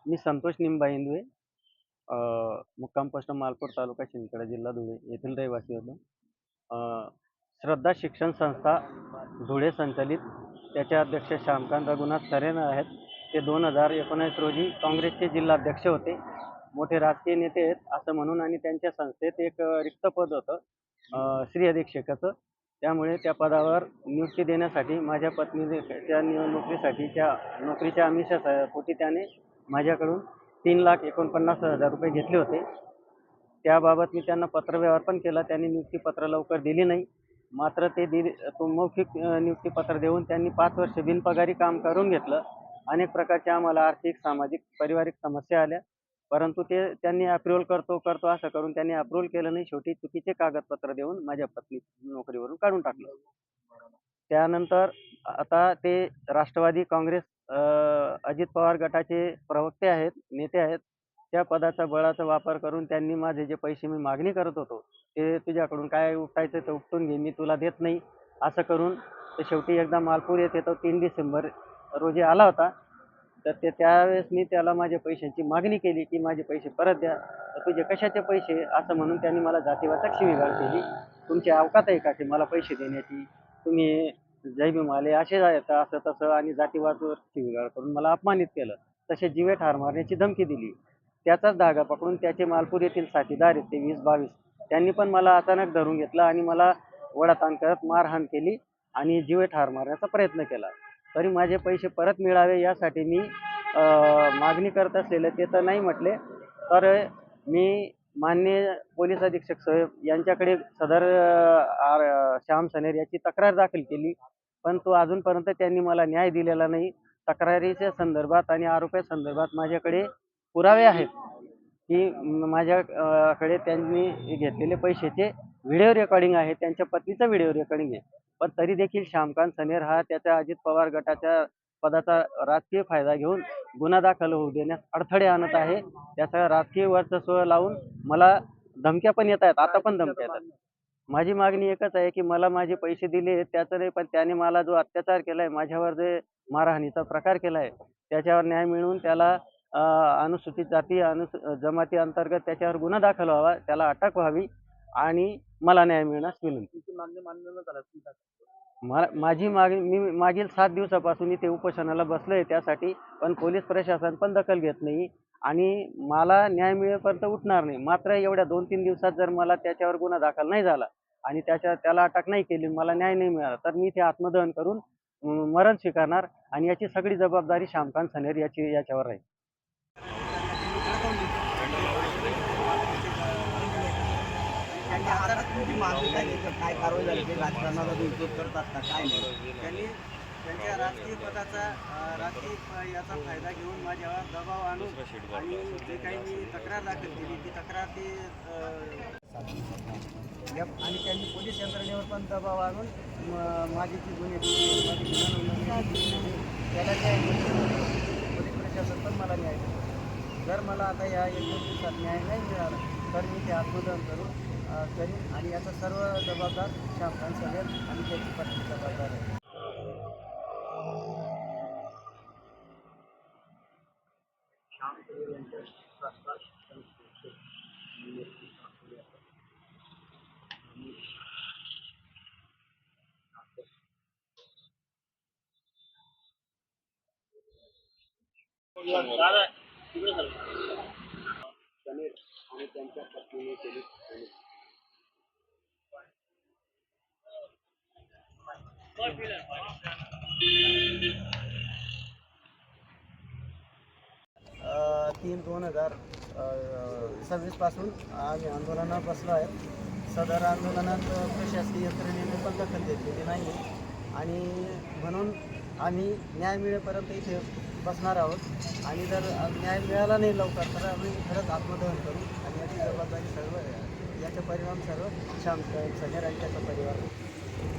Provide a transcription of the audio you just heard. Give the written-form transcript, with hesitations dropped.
मी संतोष निंबा इंदवे, मुक्काम पोस्ट मालपूर, तालुका शिंदखेडा, जिल्हा धुळे येथील रहिवासी होतो. श्रद्धा शिक्षण संस्था धुळे संचलित, त्याचे अध्यक्ष श्यामकांत रघुनाथ सरेन आहेत. ते 2019 रोजी काँग्रेसचे जिल्हाध्यक्ष होते. मोठे राजकीय नेते आहेत असं म्हणून, आणि त्यांच्या संस्थेत एक रिक्त पद होतं श्री अधीक्षकाचं. त्यामुळे त्या पदावर नियुक्ती देण्यासाठी माझ्या पत्नीने त्या नोकरीच्या आमिषापोटी त्याने माझ्याकडून 3,49,000 रुपये घेतले होते. त्याबाबत मी त्यांना पत्रव्यवहार पण केला. त्यांनी नियुक्तीपत्र लवकर दिले नाही. मात्र तो मौखिक नियुक्तीपत्र देऊन त्यांनी 5 वर्ष बिनपगारी काम करून घेतलं. अनेक प्रकारच्या आम्हाला आर्थिक, सामाजिक, पारिवारिक समस्या आल्या, परंतु त्यांनी अप्रूव्हल करतो असं करून त्यांनी अप्रूव्हल केलं नाही. शेवटी चुकीचे कागदपत्र देऊन माझ्या पत्नी नोकरीवरून काढून टाकलं. त्यानंतर आता ते राष्ट्रवादी काँग्रेस अजित पवार गटाचे प्रवक्ते आहेत, नेते आहेत. त्या बळाचा वापर करून त्यांनी माझे जे पैसे मी मागणी करत होतो, ते तुझ्याकडून काय उपटायचं ते उपटून घे, मी तुला देत नाही असं करून ते शेवटी एकदा मालपूर येथे तो 3 डिसेंबर रोजी आला होता. तर त्यावेळेस मी त्याला माझ्या पैशांची मागणी केली की माझे पैसे परत द्या. तर तुझे कशाचे पैसे असं म्हणून त्यांनी मला जातीवाचक शिवीगाळ केली. तुमची अवकात आहे का की मला पैसे देण्याची? तुम्ही जय भीमाले असे आहेत असं तसं, आणि जातीवाचक शिवीगाळ करून मला अपमानित केलं. तसे जीवे ठार मारण्याची धमकी दिली. त्याचाच धागा पकडून त्याचे मालपूर येथील साथीदार आहेत ते 20-22, त्यांनी पण मला अचानक धरून घेतलं आणि मला ओढाताण करत मारहाण केली आणि जीवे ठार मारण्याचा प्रयत्न केला. तरी माझे पैसे परत मिळावे यासाठी मी मागणी करत असलेले ते तर नाही म्हटले, तर मी माननीय पोलीस अधीक्षक साहेब यांच्याकडे सदर श्याम सनेर याची तक्रार दाखल केली, पण तो अजूनपर्यंत त्यांनी मला न्याय दिलेला नाही. तक्रारीच्या संदर्भात आणि आरोपासंदर्भात माझ्याकडे पुरावे आहेत की माझ्याकडे त्यांनी घेतलेले पैशाचे व्हिडिओ रेकॉर्डिंग आहे, त्यांच्या पत्नीचा व्हिडिओ रेकॉर्डिंग आहे. पण तरी देखील श्यामकांत सनेर हा त्याच्या अजित पवार गटाच्या पदाचा राजकीय फायदा घेऊन गुन्हा दाखल होऊ देण्यास अडथळे आणत आहे. त्याचा राजकीय वर्चस्व लावून मला धमक्या पण येत आहेत, आता पण धमक्या येतात. माझी मागणी एकच आहे की मला माझे पैसे दिले त्याचं नाही, पण त्याने मला जो अत्याचार केलाय, माझ्यावर जे मारहाणीचा प्रकार केलाय, त्याच्यावर न्याय मिळवून त्याला अनुसूचित जाती जमाती अंतर्गत त्याच्यावर गुन्हा दाखल व्हावा, त्याला अटक व्हावी आणि मला न्याय मिळण्यास विनंती. माझी मागणी, मी मागील 7 दिवसापासून इथे उपोषणाला बसलोय त्यासाठी, पण पोलीस प्रशासन पण दखल घेत नाही आणि मला न्याय मिळेपर्यंत उठणार नाही. मात्र एवढ्या 2-3 दिवसात जर मला त्याच्यावर गुन्हा दाखल नाही झाला आणि त्याला अटक नाही केली, मला न्याय नाही मिळाला, तर मी इथे आत्मदहन करून मरण स्वीकारणार आणि याची सगळी जबाबदारी श्यामकांत सनेर याच्यावर राहील. काय कारवाई झाली, ते राजकारणाला उपयोग करतात का काय नाही? त्यांनी त्यांच्या राजकीय पदाचा याचा फायदा घेऊन माझ्यावर दबाव आणून आणि जे काही मी तक्रार दाखल केली ती तक्रार आणि त्यांनी पोलीस यंत्रणेवर पण दबाव आणून माझी जी गुन्हे त्याला न्याय पोलीस प्रशासन पण मला न्याय देतो. जर मला आता या 1-2 दिवसात न्याय नाही मिळाला तर मी ते आत्मदहन करीन आणि याचा सर्व जबाबदार श्यामकांत सनेर आणि त्याची पत्नी जबाबदार आहे. सनेर आणि त्यांच्या पत्नीने केली. 3/2026 पासून आम्ही आंदोलनात बसलो आहे. सदर आंदोलनात प्रशासकीय यंत्रणेने पण दखल घेतलेली नाही आणि म्हणून आम्ही न्याय मिळेपर्यंत इथे बसणार आहोत आणि जर न्याय मिळाला नाही लवकर तर आम्ही खरंच आत्मदहन करू आणि याची जबाबदारी याचे परिणाम सर्व श्यामकांत सनेर आणि त्याचा परिवार.